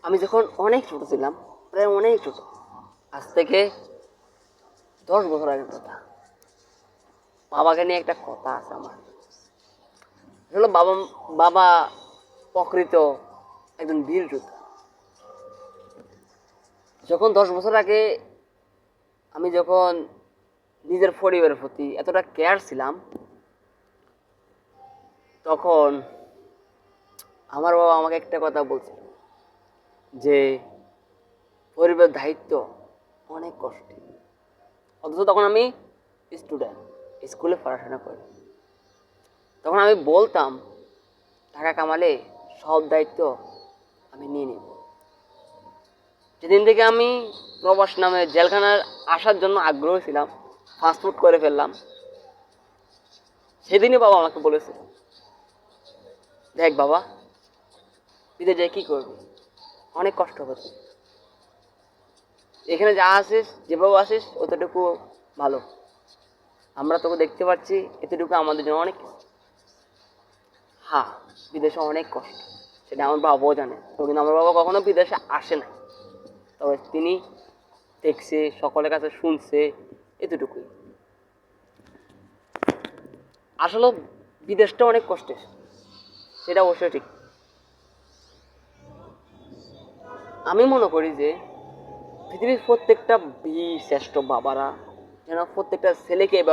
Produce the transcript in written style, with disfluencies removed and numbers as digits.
আমি যখন অনেক ছোট ছিলাম, প্রায় অনেক ছোট, আজ থেকে 10 বছর আগের কথা, বাবাকে নিয়ে একটা কথা আছে আমার। আসলে বাবা বাবা প্রকৃত একজন বীর যোদ্ধা। যখন 10 বছর আগে আমি যখন নিজের পরিবারের প্রতি এতটা কেয়ার ছিলাম, তখন আমার বাবা আমাকে একটা কথা বলছিল যে পরিবারের দায়িত্ব অনেক কষ্ট। অথচ তখন আমি স্টুডেন্ট, স্কুলে পড়াশোনা করি। তখন আমি বলতাম টাকা কামালে সব দায়িত্ব আমি নিয়ে নিব। যেদিন থেকে আমি প্রবাস নামে জেলখানার আসার জন্য আগ্রহী ছিলাম, পাসপোর্ট করে ফেললাম, সেদিনই বাবা আমাকে বলেছিল, দেখ বাবা, বিদেশে যাই কী করবি, অনেক কষ্ট হচ্ছে, এখানে যা আসিস যেভাবে আসিস অতটুকু ভালো, আমরা তোকে দেখতে পাচ্ছি, এতটুকু আমাদের জন্য অনেক কিছু। হ্যাঁ, বিদেশে অনেক কষ্ট, সেটা আমার বাবাও জানে। তো কিন্তু আমার বাবা কখনো বিদেশে আসে না, তবে তিনি দেখছে, সকলের কাছে শুনছে, এতটুকুই। আসলে বিদেশটা অনেক কষ্টের, সেটা অবশ্যই ঠিক। আমি মনে করি যে পৃথিবীর প্রত্যেকটা বীর শ্রেষ্ঠ বাবারা যেন প্রত্যেকটা ছেলেকে